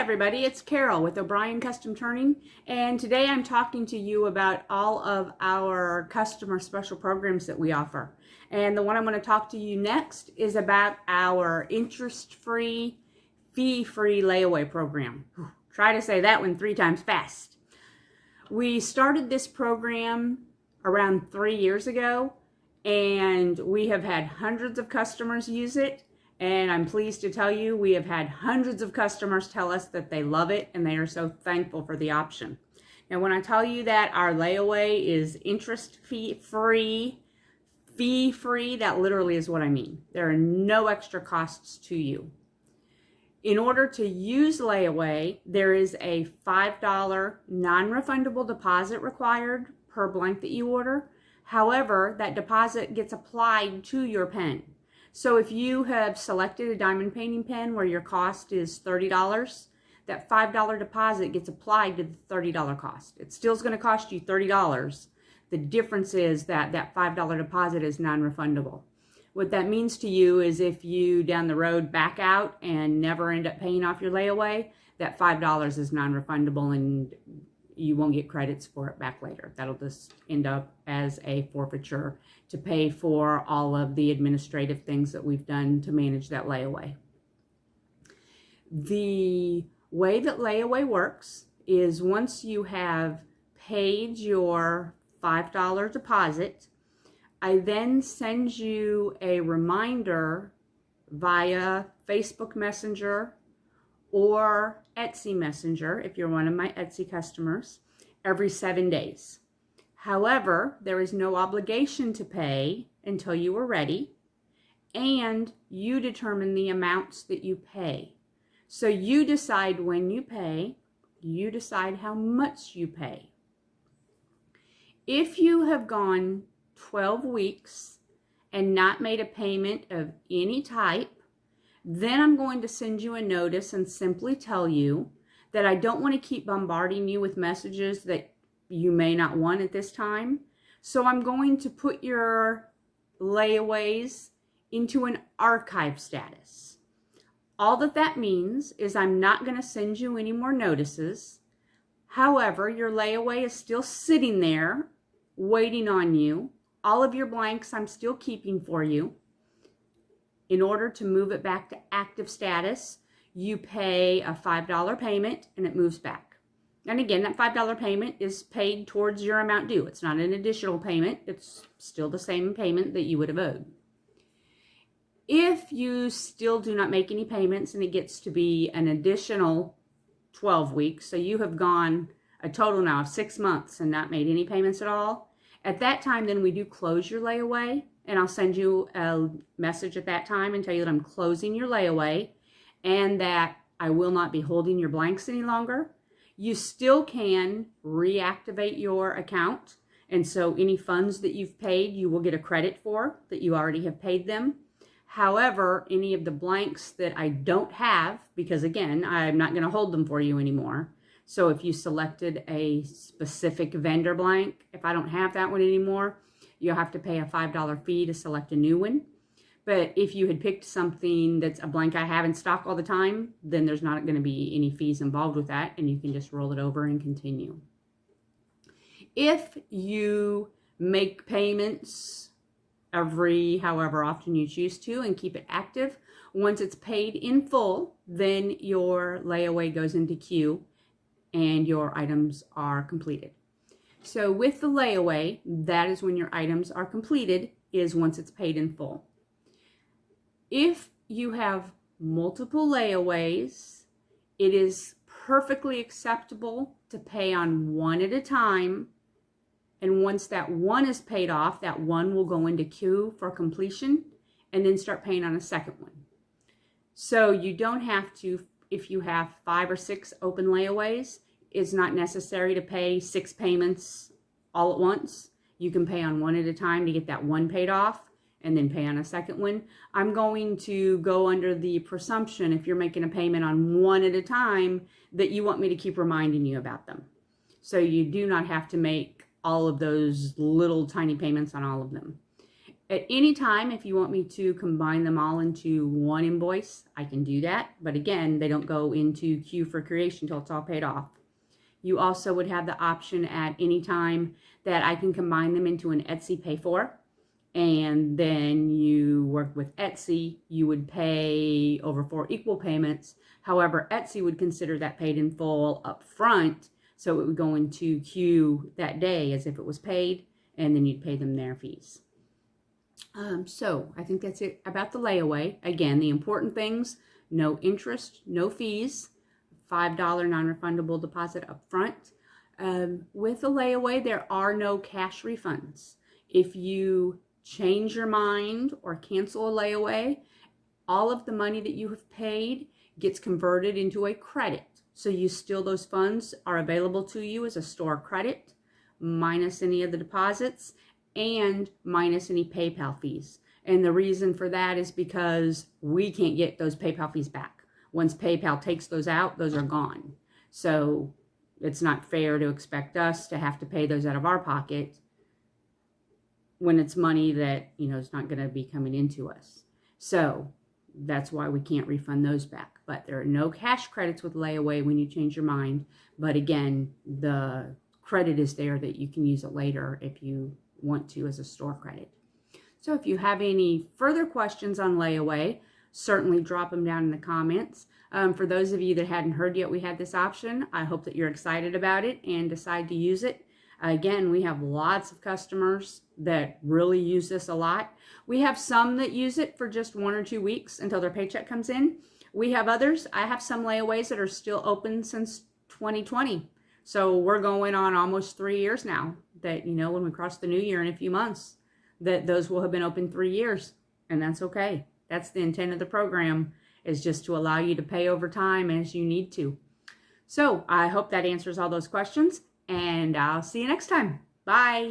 everybody, it's Carol with O'Brien Custom Turning, and today I'm talking to you about all of our customer special programs that we offer. And the one I'm going to talk to you next is about our interest-free, fee-free layaway program. Try to say that one 3 times fast. We started this program around 3 years ago, and we have had hundreds of customers use it. And I'm pleased to tell you we have had hundreds of customers tell us that they love it and they are so thankful for the option. Now, when I tell you that our layaway is interest fee-free, that literally is what I mean. There are no extra costs to you. In order to use layaway, there is a $5 non-refundable deposit required per blank that you order. However, that deposit gets applied to your pen. So if you have selected a diamond painting pen where your cost is $30, that $5 deposit gets applied to the $30 cost. It still is going to cost you $30. The difference is that that $5 deposit is non-refundable. What that means to you is if you down the road back out and never end up paying off your layaway, that $5 is non-refundable and you won't get credits for it back later. That'll just end up as a forfeiture to pay for all of the administrative things that we've done to manage that layaway. The way that layaway works is once you have paid your $5 deposit, I then send you a reminder via Facebook Messenger or Etsy Messenger, if you're one of my Etsy customers, every 7 days. However, there is no obligation to pay until you are ready, and you determine the amounts that you pay. So you decide when you pay, you decide how much you pay. If you have gone 12 weeks and not made a payment of any type, then I'm going to send you a notice and simply tell you that I don't want to keep bombarding you with messages that you may not want at this time. So I'm going to put your layaways into an archive status. All that means is I'm not going to send you any more notices. However, your layaway is still sitting there waiting on you. All of your blanks I'm still keeping for you. In order to move it back to active status, you pay a $5 payment and it moves back. And again, that $5 payment is paid towards your amount due. It's not an additional payment. It's still the same payment that you would have owed. If you still do not make any payments and it gets to be an additional 12 weeks, so you have gone a total now of 6 months and not made any payments at all, at that time then we do close your layaway. And I'll send you a message at that time and tell you that I'm closing your layaway and that I will not be holding your blanks any longer. You still can reactivate your account. And so any funds that you've paid, you will get a credit for that you already have paid them. However, any of the blanks that I don't have, because again, I'm not going to hold them for you anymore. So if you selected a specific vendor blank, if I don't have that one anymore, you'll have to pay a $5 fee to select a new one. But if you had picked something that's a blank I have in stock all the time, then there's not going to be any fees involved with that, and you can just roll it over and continue. If you make payments every however often you choose to and keep it active, once it's paid in full, then your layaway goes into queue and your items are completed. So with the layaway, that is when your items are completed, is once it's paid in full. If you have multiple layaways, it is perfectly acceptable to pay on one at a time. And once that one is paid off, that one will go into queue for completion and then start paying on a second one. So you don't have to, if you have 5 or 6 open layaways, it's not necessary to pay 6 payments all at once. You can pay on one at a time to get that one paid off and then pay on a second one. I'm going to go under the presumption, if you're making a payment on one at a time, that you want me to keep reminding you about them. So you do not have to make all of those little tiny payments on all of them. At any time, if you want me to combine them all into one invoice, I can do that. But again, they don't go into queue for creation until it's all paid off. You also would have the option at any time that I can combine them into an Etsy pay for. And then you work with Etsy, you would pay over 4 equal payments. However, Etsy would consider that paid in full up front. So it would go into queue that day as if it was paid, and then you'd pay them their fees. So I think that's it about the layaway. Again, the important things: no interest, no fees, $5 non-refundable deposit up front. With the layaway, there are no cash refunds. If you change your mind or cancel a layaway, all of the money that you have paid gets converted into a credit. So those funds are available to you as a store credit, minus any of the deposits and minus any PayPal fees. And the reason for that is because we can't get those PayPal fees back. Once PayPal takes those out, those are gone. So it's not fair to expect us to have to pay those out of our pocket when it's money that, is not going to be coming into us. So that's why we can't refund those back. But there are no cash credits with layaway when you change your mind. But again, the credit is there that you can use it later if you want to as a store credit. So if you have any further questions on layaway, certainly drop them down in the comments. For those of you that hadn't heard yet we had this option, I hope that you're excited about it and decide to use it. Again, we have lots of customers that really use this a lot. We have some that use it for just 1 or 2 weeks until their paycheck comes in. We have others. I have some layaways that are still open since 2020. So we're going on almost 3 years now that, when we cross the new year in a few months, that those will have been open 3 years. And that's okay. That's the intent of the program, is just to allow you to pay over time as you need to. So I hope that answers all those questions, and I'll see you next time. Bye.